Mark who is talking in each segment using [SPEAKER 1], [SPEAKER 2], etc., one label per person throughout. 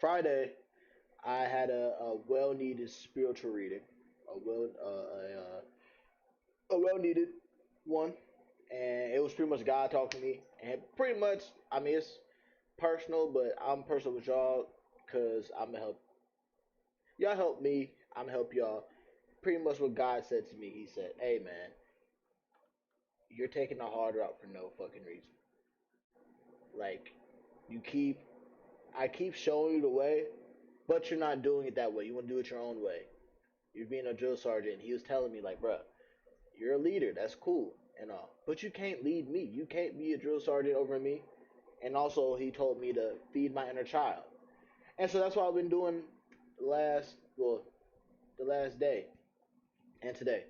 [SPEAKER 1] Friday I had a well needed spiritual reading, a well needed one, and it was pretty much God talking to me, and pretty much I mean it's personal, but I'm personal with y'all because I'm gonna help y'all help me. I'm gonna help y'all. Pretty much what God said to me. He said, "Hey man, you're taking the hard route for no fucking reason. Like you keep, I keep showing you the way, but you're not doing it that way. You want to do it your own way. You're being a drill sergeant." He was telling me like, "Bruh, you're a leader. That's cool and all, but you can't lead me. You can't be a drill sergeant over me." And also, he told me to feed my inner child, and so that's what I've been doing the last day and today,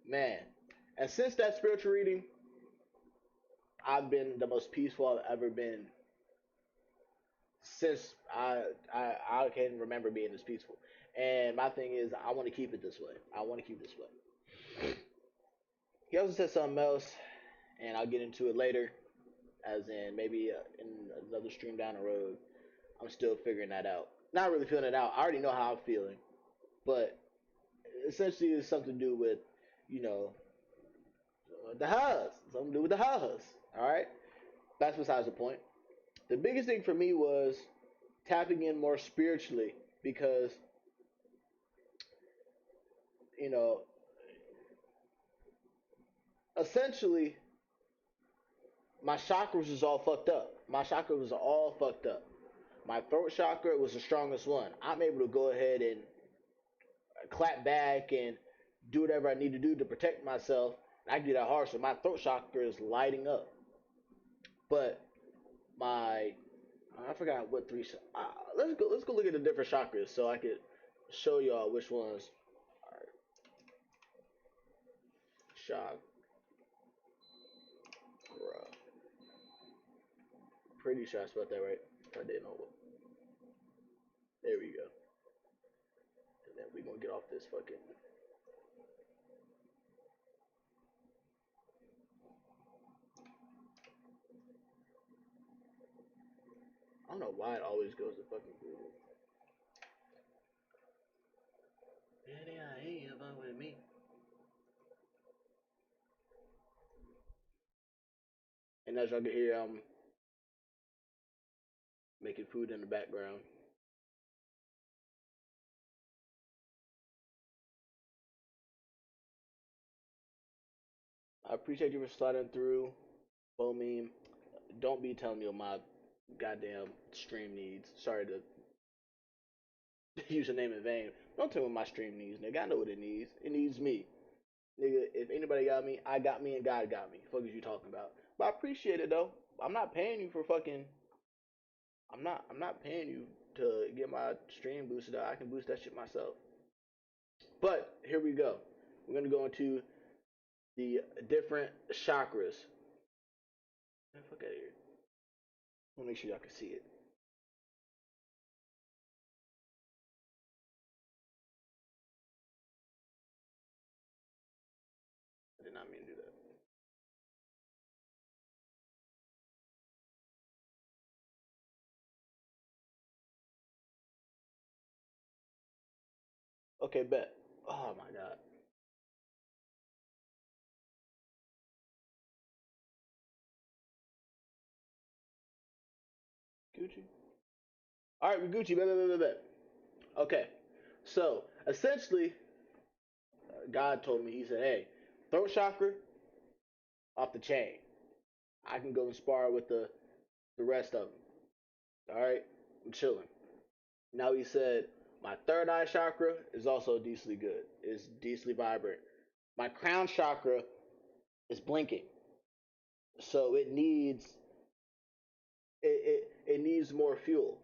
[SPEAKER 1] man. And since that spiritual reading, I've been the most peaceful I've ever been since I can remember being this peaceful. And my thing is, I want to keep it this way. I want to keep it this way. He also said something else, and I'll get into it later, as in maybe in another stream down the road. I'm still figuring that out. Not really feeling it out. I already know how I'm feeling, but essentially it's something to do with, you know, the house. Something to do with the house. All right. That's besides the point. The biggest thing for me was tapping in more spiritually because you know essentially my chakras was all fucked up. My chakra was all fucked up. My throat chakra was the strongest one. I'm able to go ahead and clap back and do whatever I need to do to protect myself. I can do that hard, so my throat chakra is lighting up. But my I forgot what three. Let's go look at the different chakras so I could show y'all which ones are chakra. Pretty sure I spelled that right. If I didn't know. There we go. And then we gonna get off this fucking. I don't know why it always goes to fucking Google. Yeah, with me. And as y'all can hear, I'm making food in the background. I appreciate you for sliding through. Bomeme. Don't be telling me what my goddamn stream needs. Sorry to use your name in vain. Don't tell me what my stream needs, nigga. I know what it needs. It needs me. Nigga, if anybody got me, I got me and God got me. Fuck is you talking about? But I appreciate it though. I'm not paying you for fucking I'm not paying you to get my stream boosted up. I can boost that shit myself. But here we go. We're gonna go into the different chakras. Man, fuck out of here. I wanna make sure y'all can see it. I did not mean to do that. Okay, bet. Oh my god. Gucci. Alright, we Gucci. Bet, bet, bet, bet, bet. Okay. So essentially, God told me, he said, hey, throat chakra off the chain. I can go and spar with the rest of them. All right, I'm chilling. Now he said my third eye chakra is also decently good. It's decently vibrant. My crown chakra is blinking, so it needs more fuel.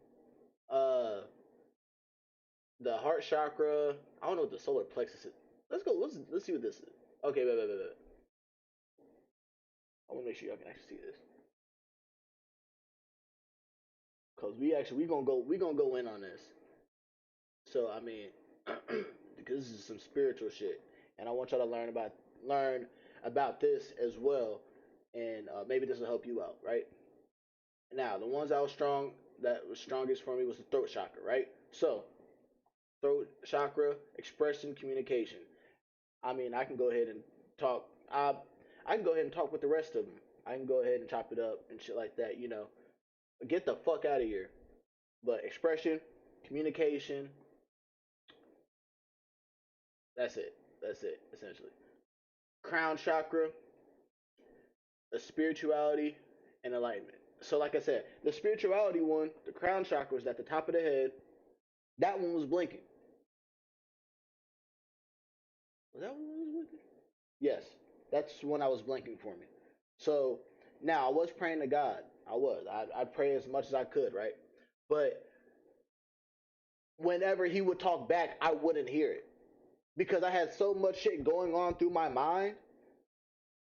[SPEAKER 1] Uh, the heart chakra. I don't know what the solar plexus is. Let's go. Let's see what this is. Okay, wait, wait, wait, wait. I want to make sure y'all can actually see this because we gonna go in on this. So I mean, because this is some spiritual shit, and I want y'all to learn about this as well, and maybe this will help you out, right? Now, the ones that was strong, that was strongest for me was the throat chakra, right? So throat chakra, expression, communication. I mean, I can go ahead and talk. I can go ahead and talk with the rest of them. I can go ahead and chop it up and shit like that. Get the fuck out of here. But expression, communication, that's it. That's it, essentially. Crown chakra, a spirituality, and enlightenment. So, like I said, the spirituality one, the crown chakra was at the top of the head. That one was blinking. Was that one was blinking? Yes, that's when I was blinking for me. So now I was praying to God. I was. I'd pray as much as I could, right? But whenever he would talk back, I wouldn't hear it because I had so much shit going on through my mind,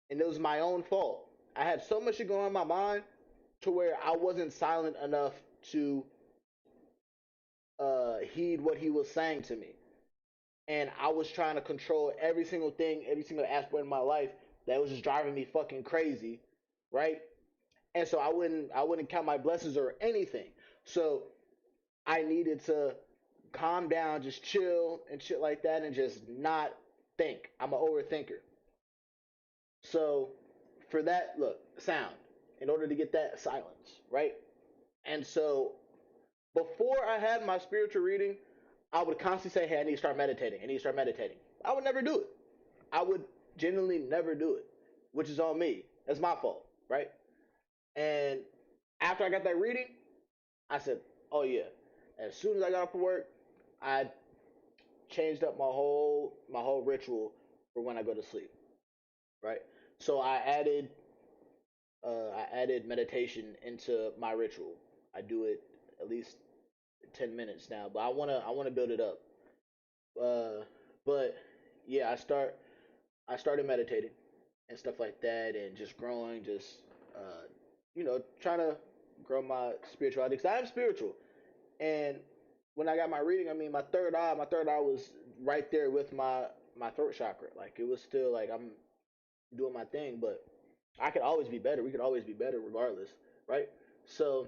[SPEAKER 1] and it was my own fault. I had so much shit going on in my mind to where I wasn't silent enough to heed what he was saying to me, and I was trying to control every single thing, every single aspect of my life that was just driving me fucking crazy, right? And so I wouldn't count my blessings or anything. So I needed to calm down, just chill and shit like that, and just not think. I'm an overthinker. So for that, look, sound. In order to get that silence, right? And so before I had my spiritual reading, I would constantly say, "Hey, I need to start meditating. I need to start meditating." I would never do it. I would genuinely never do it, which is on me. That's my fault, right? And after I got that reading, I said, "Oh yeah." As soon as I got up for work, I changed up my whole ritual for when I go to sleep. Right. So I added meditation into my ritual. I do it at least 10 minutes now, but I wanna build it up. Uh, but yeah, I started meditating and stuff like that, and just growing, just trying to grow my spirituality because I am spiritual. And when I got my reading, I mean, my third eye was right there with my throat chakra. Like it was still like I'm doing my thing, but I could always be better. We could always be better, regardless, right? So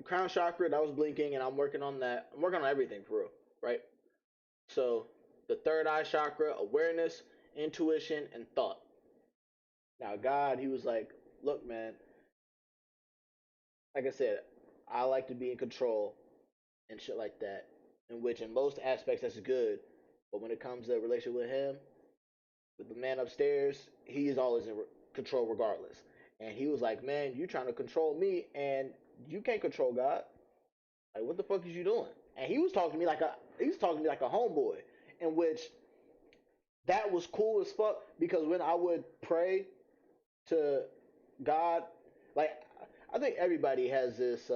[SPEAKER 1] crown chakra, that was blinking, and I'm working on that. I'm working on everything for real, right? So the third eye chakra, awareness, intuition, and thought. Now God, he was like, look, man, like I said, I like to be in control and shit like that. In which, in most aspects, that's good. But when it comes to a relationship with him, with the man upstairs, he is always in control regardless. And he was like, "Man, you trying to control me, and you can't control God. Like, what the fuck is you doing?" And he was talking to me like a homeboy, in which that was cool as fuck because when I would pray to God, like I think everybody has this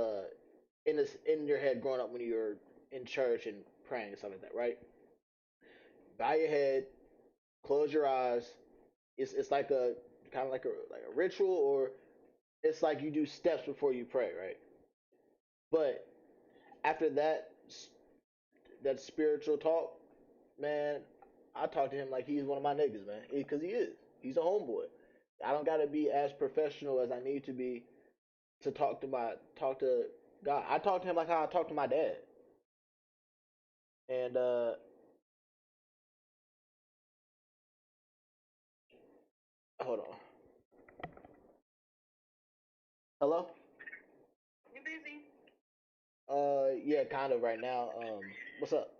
[SPEAKER 1] in your head growing up when you're in church and praying and stuff like that, right? Bow your head, close your eyes. It's like a kind of like a ritual, or it's like you do steps before you pray, right? But after that spiritual talk, man, I talk to him like he's one of my niggas, man, because he is. He's a homeboy. I don't gotta be as professional as I need to be to talk to God. I talk to him like how I talk to my dad. And hold on. Hello?
[SPEAKER 2] You busy?
[SPEAKER 1] Yeah, kind of right now. What's up?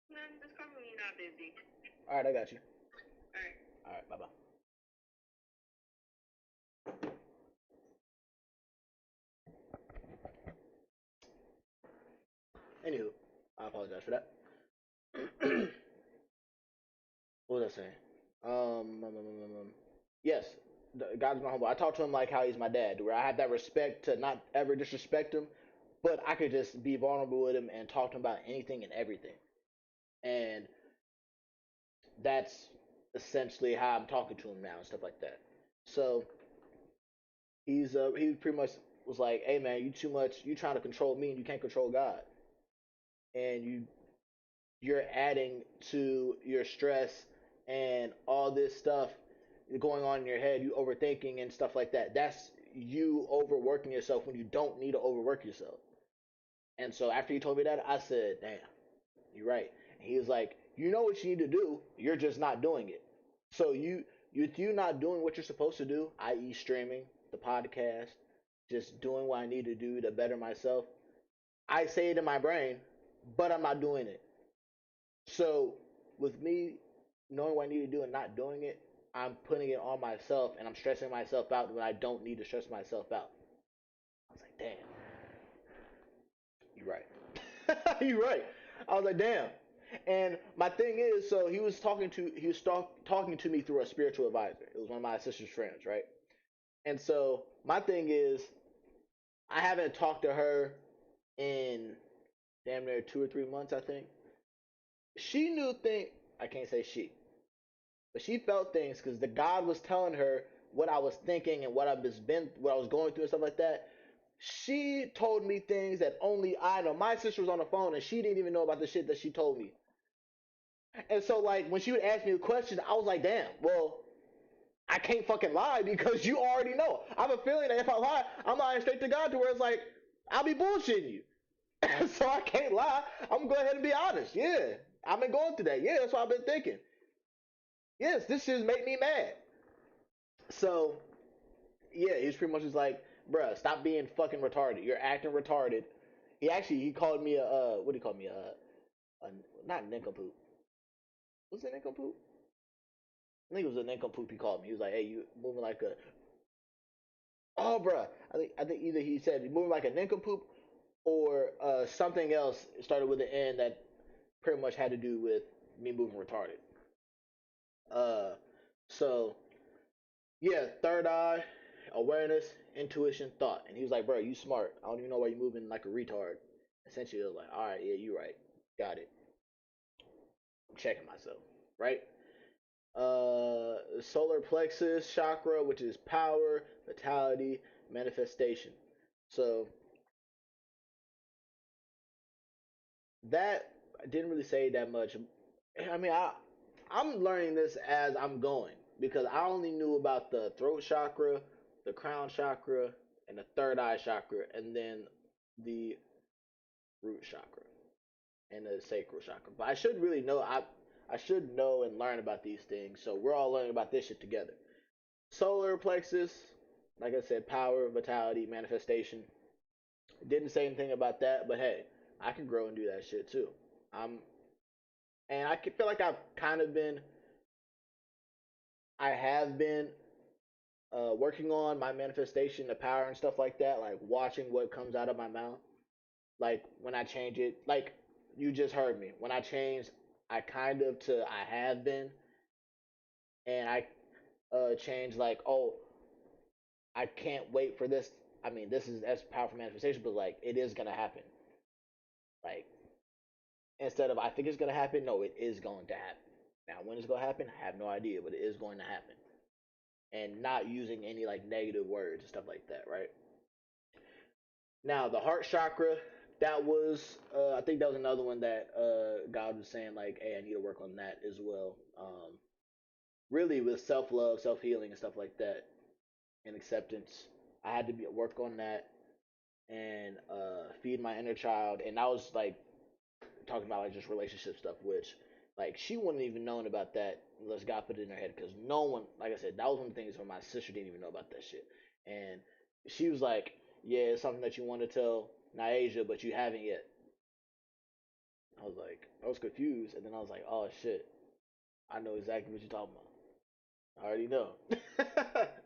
[SPEAKER 2] Nothing. Just call me when you're not busy.
[SPEAKER 1] All right, I got you.
[SPEAKER 2] All right.
[SPEAKER 1] All right, bye bye. Anywho, I apologize for that. What was I saying? Yes, God's my humble. I talk to him like how he's my dad, where I have that respect to not ever disrespect him, but I could just be vulnerable with him and talk to him about anything and everything. And that's essentially how I'm talking to him now and stuff like that. So he pretty much was like, "Hey man, you too much. You trying to control me and you can't control God, and you're adding to your stress and all this stuff going on in your head. You overthinking and stuff like that. That's you overworking yourself when you don't need to overwork yourself. And so after he told me that, I said, damn, you're right. And he was like, you know what you need to do, you're just not doing it. So you not doing what you're supposed to do, i.e., streaming the podcast, just doing what I need to do to better myself. I say it in my brain, but I'm not doing it. So with me knowing what I need to do and not doing it, I'm putting it on myself and I'm stressing myself out when I don't need to stress myself out. I was like, damn, you're right. You're right. I was like, damn. And my thing is, so he was talking to me through a spiritual advisor. It was one of my sister's friends, right? And so my thing is, I haven't talked to her in damn near 2 or 3 months, I think. She knew things. I can't say she, but she felt things because the God was telling her what I was thinking and what I was going through and stuff like that. She told me things that only I know. My sister was on the phone and she didn't even know about the shit that she told me. And so like when she would ask me a question, I was like, damn, well, I can't fucking lie because you already know. I have a feeling that if I lie, I'm lying straight to God to where it's like I'll be bullshitting you. So I can't lie. I'm gonna go ahead and be honest. Yeah, I've been going through that. Yeah, that's what I've been thinking. Yes, this shit make me mad. So yeah, he's pretty much just like, bruh, stop being fucking retarded. You're acting retarded. He called me a what do you call me a not nincompoop. Was it nincompoop? I think it was a nincompoop. He called me. He was like, hey, you moving like a oh, bruh. I think either he said moving like a nincompoop or something else started with an N that pretty much had to do with me moving retarded. Uh, so yeah, third eye, awareness, intuition, thought. And he was like, bro, you smart. I don't even know why you moving like a retard. Essentially, I was like, all right, yeah, you right. Got it. I'm checking myself, right? Solar plexus chakra, which is power, vitality, manifestation. So that I didn't really say that much. I mean, I'm learning this as I'm going because I only knew about the throat chakra, the crown chakra, and the third eye chakra, and then the root chakra and the sacral chakra. But I should really know. I should know and learn about these things. So we're all learning about this shit together. Solar plexus, like I said, power, vitality, manifestation. Didn't say anything about that, but hey, I can grow and do that shit too. I'm and I feel like I have been working on my manifestation, the power and stuff like that, like watching what comes out of my mouth. Like when I change it, like you just heard me. When I changed, I kind of to I have been, and I changed like, oh, I can't wait for this. I mean, this is as powerful manifestation, but like it is gonna happen. Like instead of I think it's gonna happen, no, it is going to happen. Now when it's gonna happen, I have no idea, but it is going to happen. And not using any like negative words and stuff like that, right? Now the heart chakra, that was I think that was another one that God was saying like, hey, I need to work on that as well. Really with self love, self healing, and stuff like that, and acceptance. I had to work on that and feed my inner child, and I was like talking about like just relationship stuff, which like she wouldn't even known about that unless God put it in her head because no one, like I said, that was one of the things where my sister didn't even know about that shit, and she was like, "Yeah, it's something that you want to tell Niasia, but you haven't yet." I was like, I was confused, and then I was like, "Oh shit, I know exactly what you're talking about. I already know."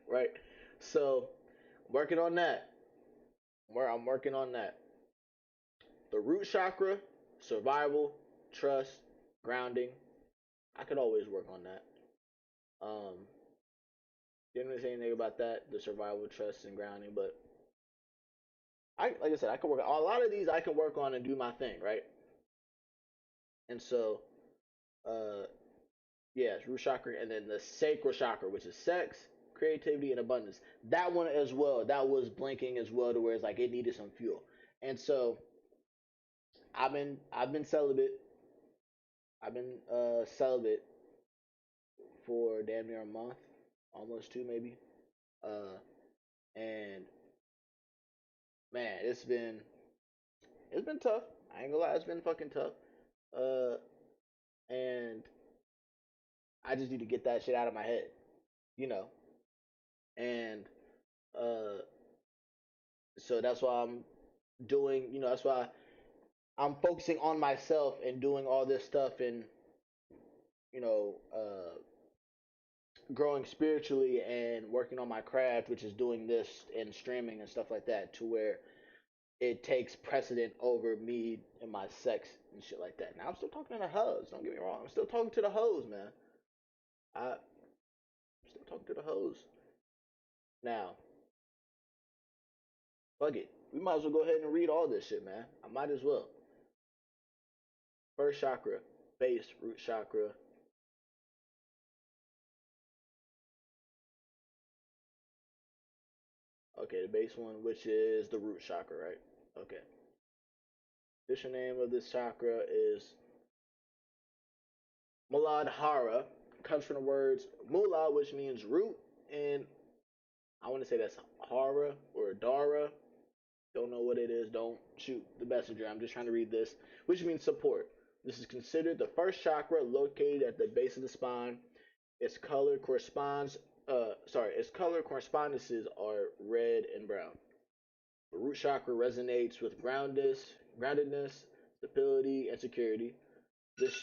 [SPEAKER 1] Right? So, working on that. Where I'm working on that. The root chakra, survival, trust, grounding. I could always work on that. Um, didn't really say anything about that, the survival, trust, and grounding, but like I said, I can work a lot of these. I can work on and do my thing, right? And so, uh, yeah, root chakra, and then the sacral chakra, which is sex, creativity, and abundance. That one as well. That was blinking as well, to where it's like it needed some fuel. And so, I've been celibate. I've been celibate for damn near a month, almost two maybe. Uh, And man, it's been tough. I ain't gonna lie, it's been fucking tough. Uh, and I just need to get that shit out of my head, you know. And uh, so that's why I'm doing, that's why I'm focusing on myself and doing all this stuff and you know, growing spiritually and working on my craft, which is doing this and streaming and stuff like that, to where it takes precedent over me and my sex and shit like that. Now I'm still talking to the hoes. Don't get me wrong. I'm still talking to the hoes, man. I'm still talking to the hoes. Now, fuck it. We might as well go ahead and read all this shit, man. I might as well. First chakra, base root chakra. Okay, the base one, which is the root chakra, right? Okay. Official name of this chakra is Muladhara. Comes from the words mula, which means root, and I want to say that's hara or dara. Don't know what it is. Don't shoot the messenger. I'm just trying to read this, which means support. This is considered the first chakra located at the base of the spine. Its color corresponds. Its color correspondences are red and brown. The root chakra resonates with groundedness, stability, and security. This,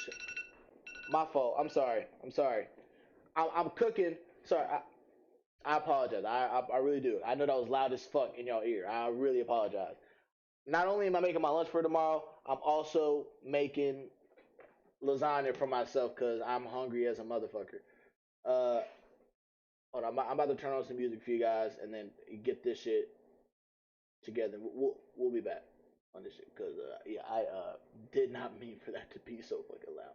[SPEAKER 1] my fault. I'm sorry. I'm sorry. I'm cooking. Sorry. I apologize. I really do. I know that was loud as fuck in your ear. I really apologize. Not only am I making my lunch for tomorrow, I'm also making lasagna for myself because I'm hungry as a motherfucker. Uh, Hold on, I'm about to turn on some music for you guys and then get this shit together. We'll be back on this shit because yeah, I did not mean for that to be so fucking loud.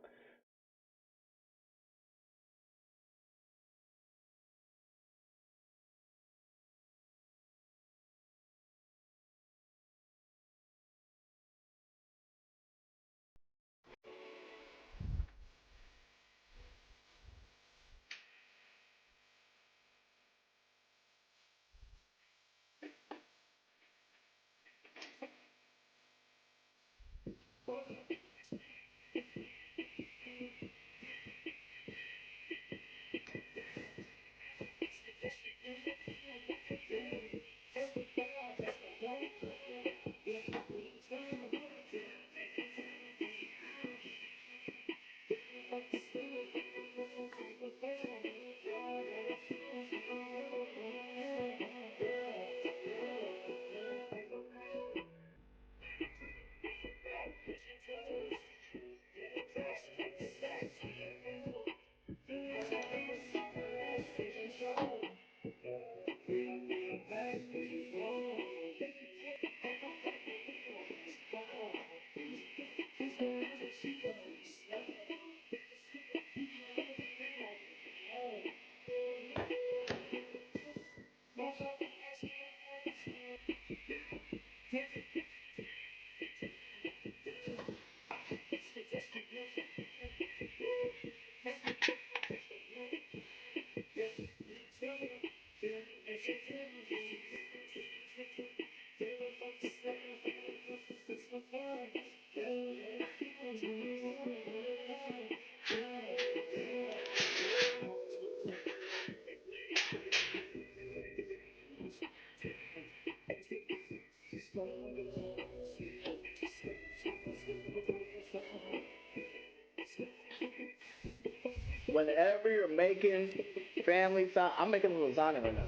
[SPEAKER 1] Whenever you're making family time, I'm making lasagna right now.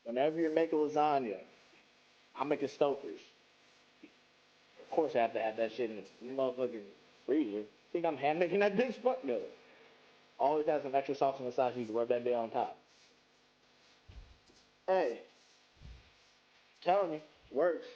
[SPEAKER 1] Whenever you're making lasagna, I'm making Stouffer's. Of course, I have to have that shit in the motherfucking freezer. Think I'm hand making that bitch? Fuck no. Always have some extra sauce on the side so you can rub that bit on top. Hey, telling you, works.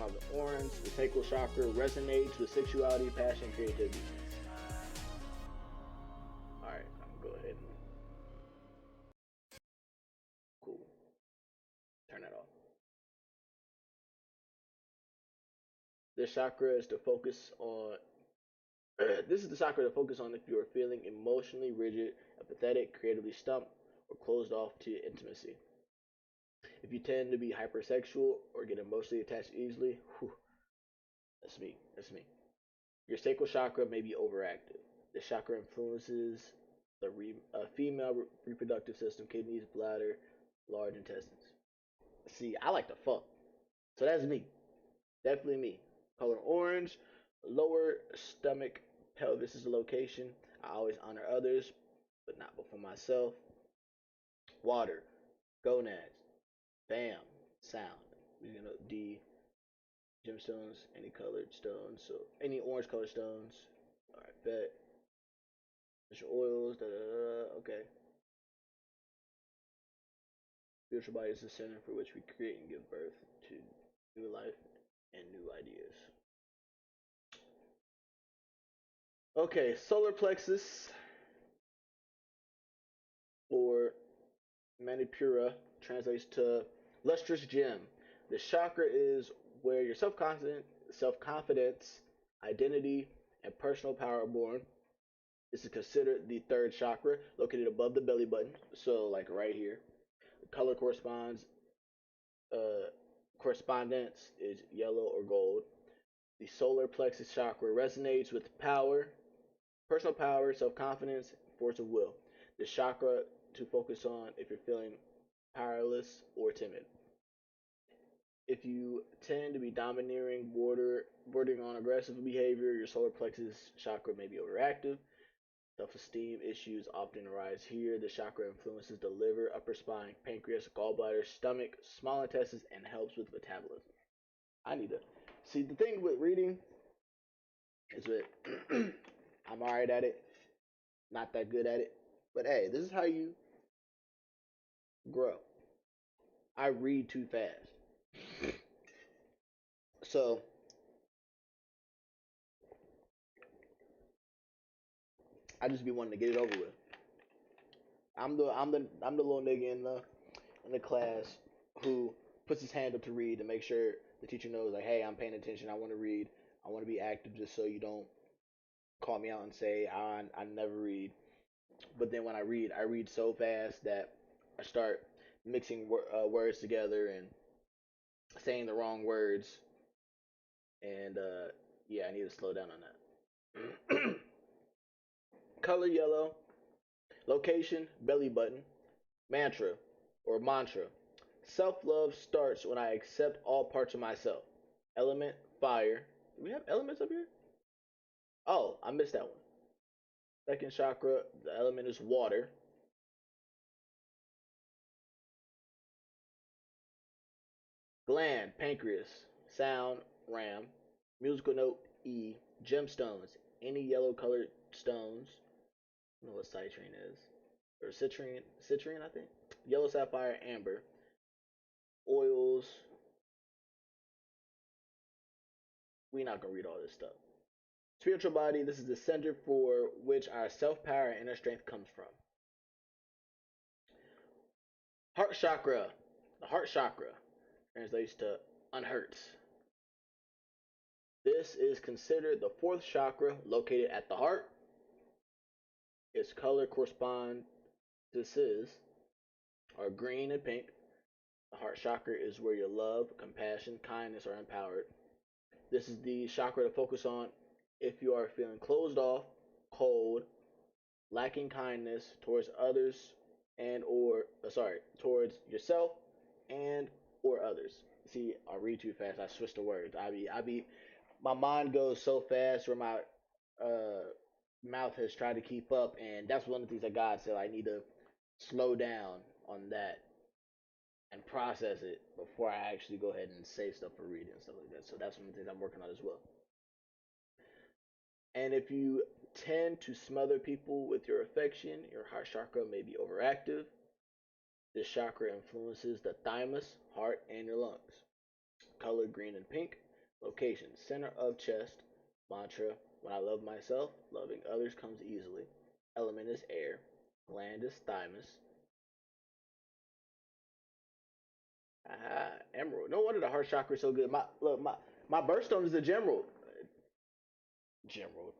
[SPEAKER 1] The orange, the sacral chakra resonates with sexuality, passion, creativity. All right, I'm gonna go ahead and cool. Turn that off. This chakra is to focus on. This is the chakra to focus on if you are feeling emotionally rigid, apathetic, creatively stumped, or closed off to intimacy. If you tend to be hypersexual or get emotionally attached easily, whew, that's me. That's me. Your sacral chakra may be overactive. This chakra influences the female reproductive system, kidneys, bladder, large intestines. See, I like to fuck. So that's me. Definitely me. Color orange, lower stomach, pelvis is the location. I always honor others, but not before myself. Water, gonads, bam, sound. You know, D, gemstones, any colored stones. So any orange colored stones. All right, bet. Essential oils, da da da. Okay. Spiritual body is the center for which we create and give birth to new life and new ideas. Okay, solar plexus or Manipura translates to lustrous gem. The chakra is where your self confidence, identity, and personal power are born. This is considered the third chakra, located above the belly button. So, like right here, the color uh, correspondence is yellow or gold. The solar plexus chakra resonates with power, personal power, self confidence, force of will. The chakra to focus on if you're feeling powerless or timid. If you tend to be domineering, bordering on aggressive behavior, your solar plexus chakra may be overactive. Self-esteem issues often arise here. The chakra influences the liver, upper spine, pancreas, gallbladder, stomach, small intestines, and helps with metabolism. I need to see the thing with reading is that I'm alright at it, not that good at it. But hey, this is how you grow. I read too fast. So I just be wanting to get it over with. I'm the little nigga in the class who puts his hand up to read to make sure the teacher knows like, hey, I'm paying attention. I want to read. I want to be active just so you don't call me out and say I never read. But then when I read so fast that I start mixing words together and saying the wrong words. And yeah, I need to slow down on that. Color yellow. Location belly button. Mantra or mantra. Self love starts when I accept all parts of myself. Element fire. Do we have elements up here? Oh, I missed that one. Second chakra, the element is water. Gland, pancreas. Sound, ram. Musical note, E. Gemstones, any yellow colored stones. I don't know what citrine is. Or citrine, I think. Yellow sapphire, amber. Oils. We not gonna read all this stuff. Spiritual body, this is the center for which our self power and inner strength comes from. Heart chakra. The heart chakra translates to unhurt. This is considered the fourth chakra located at the heart. Its color corresponds are green and pink. The heart chakra is where your love, compassion, kindness are empowered. This is the chakra to focus on if you are feeling closed off, cold, lacking kindness towards others and or towards yourself and or others. See, I read too fast. I switch the words. I be my mind goes so fast where my uh mouth has tried to keep up, and that's one of the things that God said I need to slow down on that and process it before I actually go ahead and say stuff for reading and stuff like that. So that's one of the things I'm working on as well. And if you tend to smother people with your affection, your heart chakra may be overactive. This chakra influences the thymus, heart, and your lungs. Color green and pink. Location, center of chest. Mantra, when I love myself, loving others comes easily. Element is air. Gland is thymus. Ah, emerald. No wonder the heart chakra is so good. My birthstone is a gemerald. Gemerald.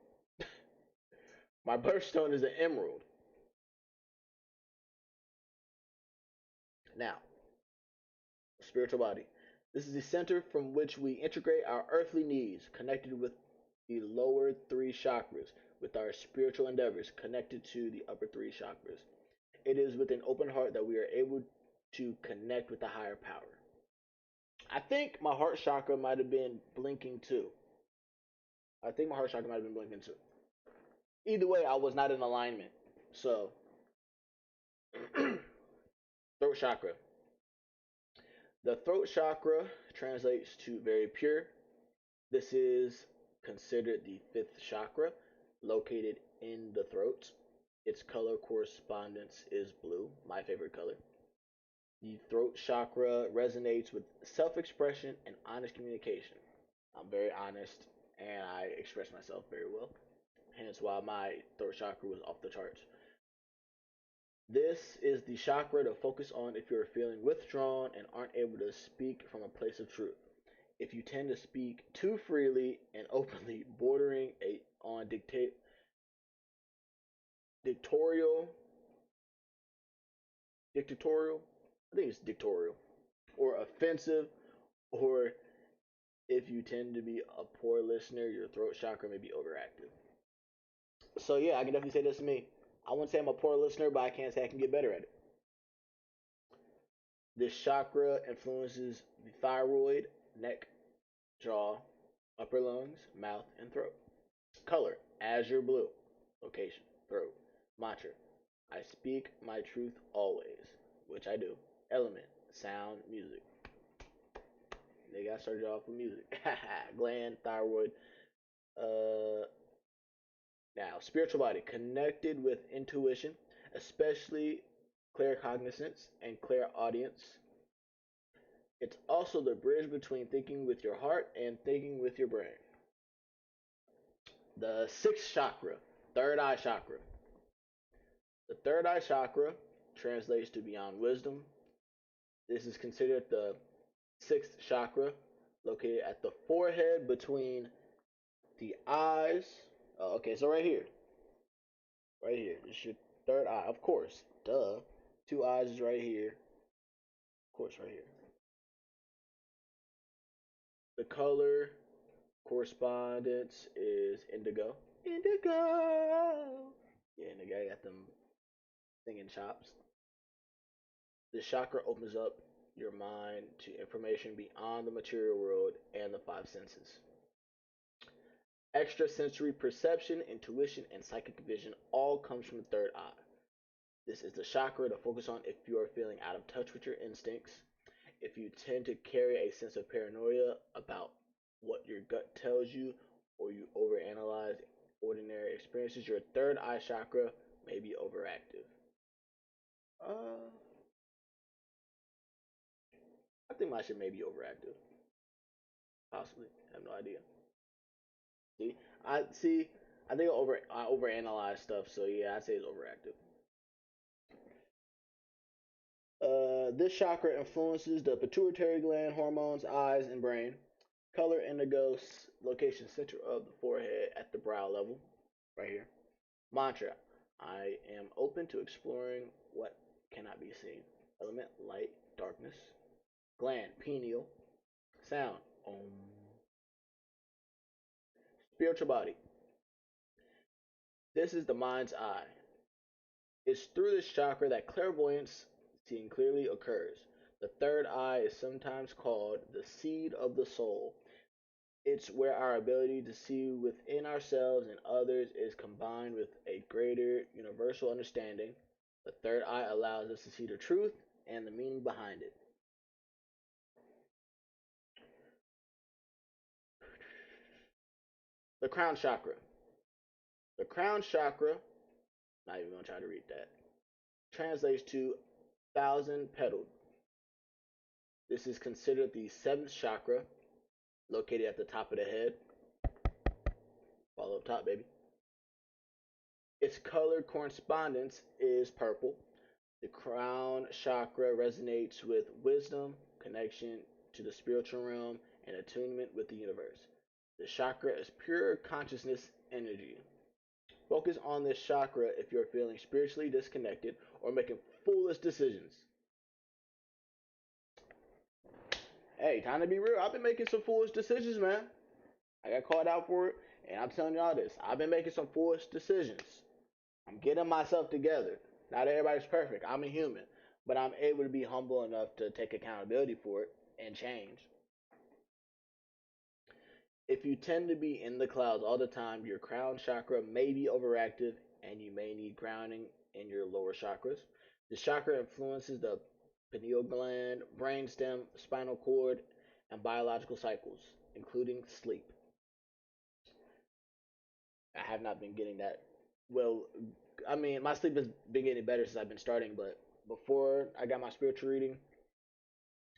[SPEAKER 1] My birthstone is an emerald. Now, spiritual body. This is the center from which we integrate our earthly needs, connected with the lower three chakras, with our spiritual endeavors connected to the upper three chakras. It is with an open heart that we are able to connect with the higher power. I think my heart chakra might have been blinking too. I think my heart chakra might have been blinking too. Either way, I was not in alignment. So, throat chakra. The throat chakra translates to very pure. This is considered the fifth chakra, located in the throat. Its color correspondence is blue, my favorite color. The throat chakra resonates with self expression and honest communication. I'm very honest and I express myself very well, hence why my throat chakra was off the charts. This is the chakra to focus on if you're feeling withdrawn and aren't able to speak from a place of truth. If you tend to speak too freely and openly, bordering on dictatorial, dictatorial, I think it's dictatorial, or offensive, or if you tend to be a poor listener, your throat chakra may be overactive. So yeah, I can definitely say this to me. I wouldn't say I'm a poor listener, but I can say I can get better at it. This chakra influences the thyroid, neck, jaw, upper lungs, mouth, and throat. Color, azure blue. Location, throat. Mantra, I speak my truth always, which I do. Element, sound, music. They got started off with music. Gland, thyroid. Uh, Now, spiritual body, connected with intuition, especially claircognizance and clairaudience. It's also the bridge between thinking with your heart and thinking with your brain. The sixth chakra, third eye chakra. The third eye chakra translates to beyond wisdom. This is considered the sixth chakra, located at the forehead between the eyes. Oh, okay, so right here, right here. This is your third eye, of course. Duh. Two eyes is right here, of course, right here. The color correspondence is indigo. Indigo. Yeah, and the guy got them singing chops. This chakra opens up your mind to information beyond the material world and the five senses. Extrasensory perception, intuition, and psychic vision all comes from the third eye. This is the chakra to focus on if you are feeling out of touch with your instincts, if you tend to carry a sense of paranoia about what your gut tells you, or you overanalyze ordinary experiences, your third eye chakra may be overactive. Uh, I think my shit may be overactive. Possibly. I have no idea. See, I see. I think I overanalyze stuff, so yeah, I say it's overactive. This chakra influences the pituitary gland, hormones, eyes, and brain. Color indigo, location center of the forehead at the brow level, right here. Mantra, I am open to exploring what cannot be seen. Element, light, darkness. Gland, pineal. Sound, om. Spiritual body, this is the mind's eye. It's through this chakra that clairvoyance, seeing clearly, occurs. The third eye is sometimes called the seed of the soul. It's where our ability to see within ourselves and others is combined with a greater universal understanding. The third eye allows us to see the truth and the meaning behind it. The crown chakra. The crown chakra, not even gonna try to read that, translates to thousand petaled. This is considered the seventh chakra. located at the top of the head. Follow up top, baby. Its color correspondence is purple. The crown chakra resonates with wisdom, connection to the spiritual realm, and attunement with the universe. The chakra is pure consciousness energy. Focus on this chakra if you're feeling spiritually disconnected or making foolish decisions. Hey, time to be real. I've been making some foolish decisions, man. I got called out for it, and I'm telling y'all this. I've been making some foolish decisions. I'm getting myself together. Not everybody's perfect. I'm a human, but I'm able to be humble enough to take accountability for it and change. If you tend to be in the clouds all the time, your crown chakra may be overactive and you may need grounding in your lower chakras. The chakra influences the pineal gland, brainstem, spinal cord, and biological cycles, including sleep. I have not been getting that well. I mean, my sleep has been getting better since I've been starting, but before I got my spiritual reading,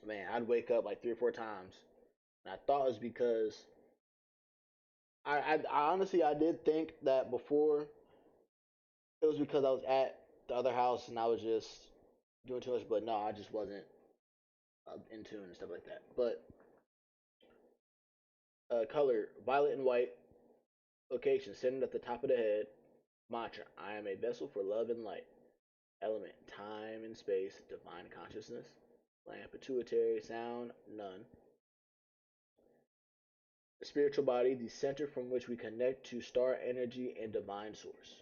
[SPEAKER 1] man, I'd wake up like 3 or 4 times. And I thought it was because I honestly I did think that before it was because I was at the other house and I was just doing too much, but no, I just wasn't in tune and stuff like that. But color violet and white, location centered at the top of the head. Mantra: I am a vessel for love and light. Element: time and space, divine consciousness. Land: pituitary. Sound: none. Spiritual body: the center from which we connect to star energy and divine source.